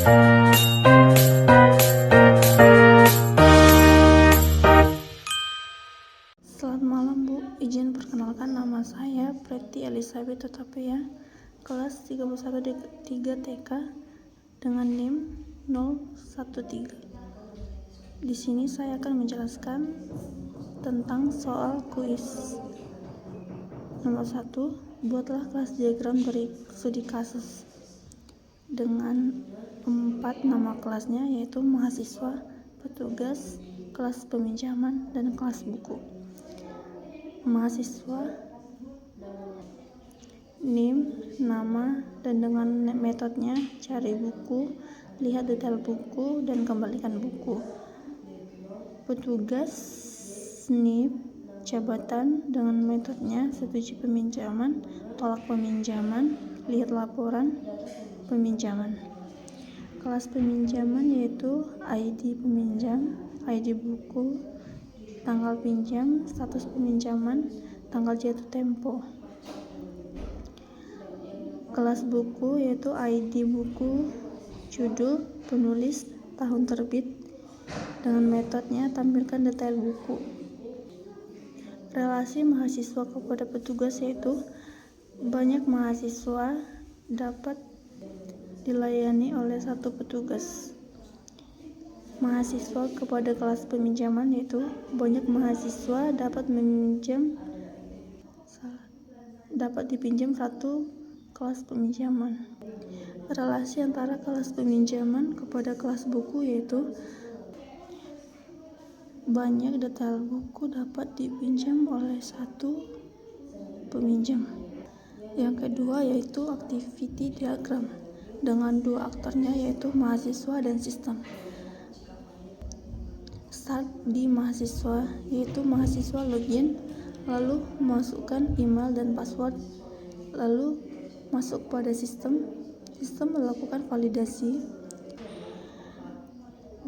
Selamat malam Bu, izin perkenalkan nama saya Preti Elizabeth Utapia, kelas 31 3 TK dengan NIM 013. Di sini saya akan menjelaskan tentang soal kuis. Nomor 1, buatlah kelas diagram dari studi kasus dengan 4 nama kelasnya, yaitu mahasiswa, petugas, kelas peminjaman, dan kelas buku. Mahasiswa, NIM, nama, dan dengan metodenya cari buku, lihat detail buku, dan kembalikan buku. Petugas, NIM, jabatan, dengan metodenya setuju peminjaman, tolak peminjaman, lihat laporan peminjaman. Kelas peminjaman yaitu ID peminjam, ID buku, tanggal pinjam, status peminjaman, tanggal jatuh tempo. Kelas buku yaitu ID buku, judul, penulis, tahun terbit. Dengan metodenya tampilkan detail buku. Relasi mahasiswa kepada petugas yaitu banyak mahasiswa dapat dilayani oleh satu petugas. Mahasiswa kepada kelas peminjaman yaitu banyak mahasiswa dapat dipinjam satu kelas peminjaman. Relasi antara kelas peminjaman kepada kelas buku yaitu banyak detail buku dapat dipinjam oleh satu peminjam. Yang kedua yaitu activity diagram dengan dua aktornya yaitu mahasiswa dan sistem. Start di mahasiswa yaitu mahasiswa login, lalu masukkan email dan password, lalu masuk pada sistem melakukan validasi.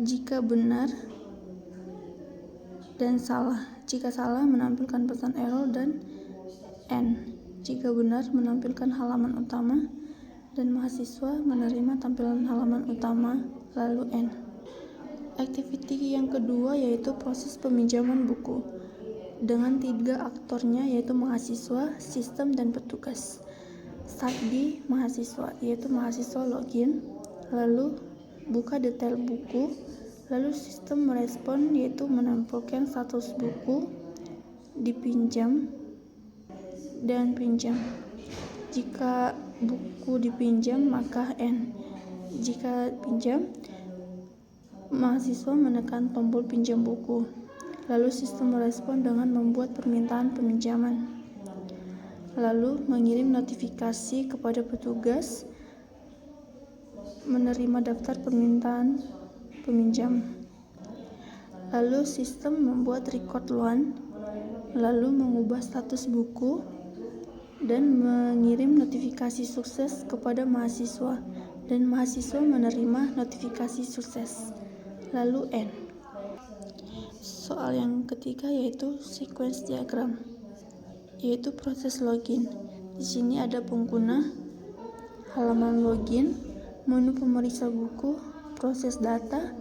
Jika benar dan salah, jika salah menampilkan pesan error dan N. Jika benar menampilkan halaman utama dan mahasiswa menerima tampilan halaman utama, lalu N. Activity yang kedua yaitu proses peminjaman buku dengan 3 aktornya yaitu mahasiswa, sistem, dan petugas. Start di mahasiswa yaitu mahasiswa login, lalu buka detail buku, lalu sistem merespon yaitu menampilkan status buku, dipinjam, dan pinjam. Jika buku dipinjam maka N. Jika pinjam, mahasiswa menekan tombol pinjam buku, lalu sistem merespon dengan membuat permintaan peminjaman, lalu mengirim notifikasi kepada petugas menerima daftar permintaan peminjam, lalu sistem membuat record loan, lalu mengubah status buku dan mengirim notifikasi sukses kepada mahasiswa, dan mahasiswa menerima notifikasi sukses, lalu N. Soal yang ketiga yaitu sequence diagram, yaitu proses login. Di sini ada pengguna, halaman login, menu pemeriksa buku, proses data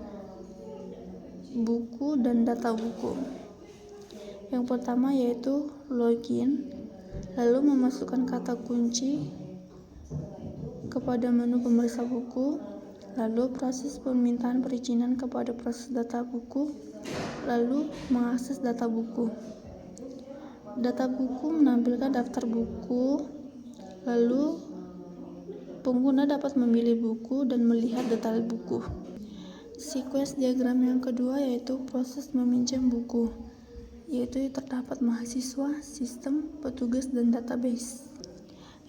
buku, dan data buku. Yang pertama yaitu login, lalu memasukkan kata kunci kepada menu pemeriksa buku, lalu proses permintaan perizinan kepada proses data buku, lalu mengakses data buku. Data buku menampilkan daftar buku, lalu pengguna dapat memilih buku dan melihat detail buku. Sequence diagram yang kedua yaitu proses meminjam buku, yaitu terdapat mahasiswa, sistem, petugas, dan database.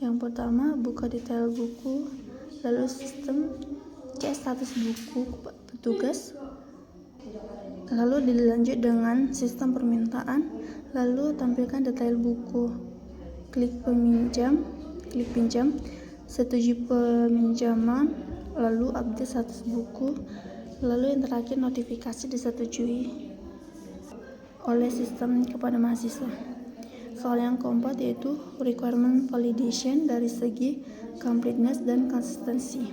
Yang pertama, buka detail buku, lalu sistem cek status buku petugas, lalu dilanjut dengan sistem permintaan, lalu tampilkan detail buku, klik pinjam, setuju peminjaman, lalu update status buku, lalu yang terakhir notifikasi disetujui oleh sistem kepada mahasiswa. Soal yang keempat yaitu requirement validation dari segi completeness dan consistency.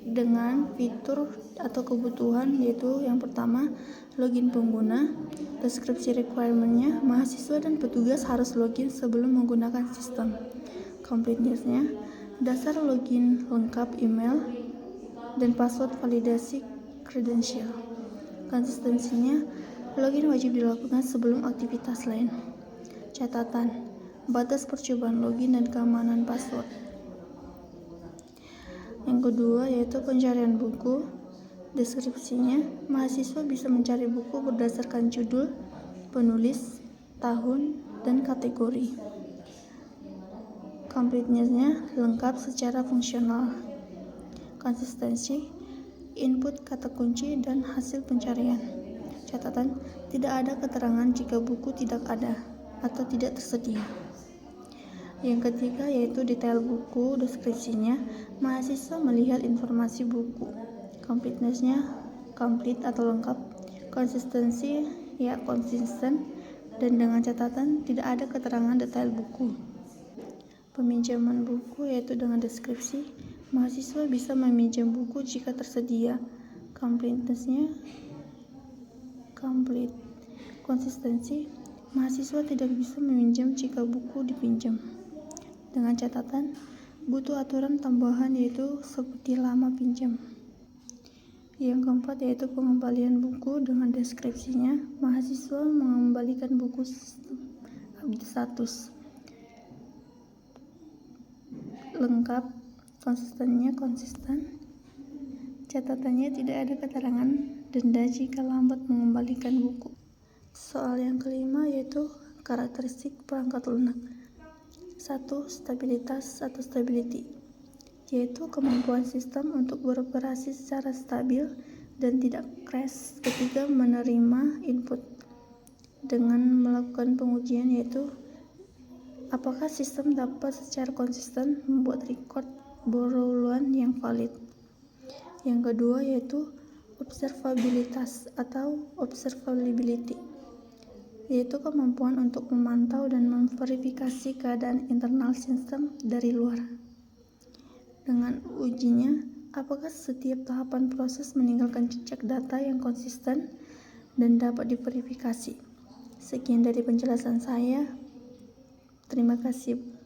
dengan fitur atau kebutuhan, yaitu yang pertama login pengguna. Deskripsi requirement-nya, mahasiswa dan petugas harus login sebelum menggunakan sistem. Completeness-nya, dasar login lengkap email dan password validasi kredensial. Konsistensinya, login wajib dilakukan sebelum aktivitas lain. Catatan, batas percobaan login dan keamanan password. Yang kedua yaitu pencarian buku. Deskripsinya, mahasiswa bisa mencari buku berdasarkan judul, penulis, tahun, dan kategori. Completeness-nya lengkap secara fungsional. Konsistensi, input kata kunci dan hasil pencarian. Catatan, tidak ada keterangan jika buku tidak ada atau tidak tersedia. Yang ketiga yaitu detail buku. Deskripsinya, mahasiswa melihat informasi buku. Completeness-nya complete atau lengkap. Konsistensi ya konsisten, dan dengan catatan tidak ada keterangan detail buku. Peminjaman buku yaitu dengan deskripsi, mahasiswa bisa meminjam buku jika tersedia. Completeness-nya complete. Konsistensi, mahasiswa tidak bisa meminjam jika buku dipinjam. Dengan catatan, butuh aturan tambahan yaitu seperti lama pinjam. Yang keempat yaitu pengembalian buku. Dengan deskripsinya, mahasiswa mengembalikan buku sistem update status. Lengkap, konsistennya konsisten. Catatannya tidak ada keterangan denda jika lambat mengembalikan buku. Soal yang kelima yaitu karakteristik perangkat lunak. 1. Stabilitas atau stability, yaitu kemampuan sistem untuk beroperasi secara stabil dan tidak crash ketika menerima input. Dengan melakukan pengujian yaitu apakah sistem dapat secara konsisten membuat record borrowan yang valid. Yang kedua yaitu observabilitas atau observability, yaitu kemampuan untuk memantau dan memverifikasi keadaan internal sistem dari luar. Dengan ujinya, apakah setiap tahapan proses meninggalkan jejak data yang konsisten dan dapat diverifikasi. Sekian dari penjelasan saya. Terima kasih.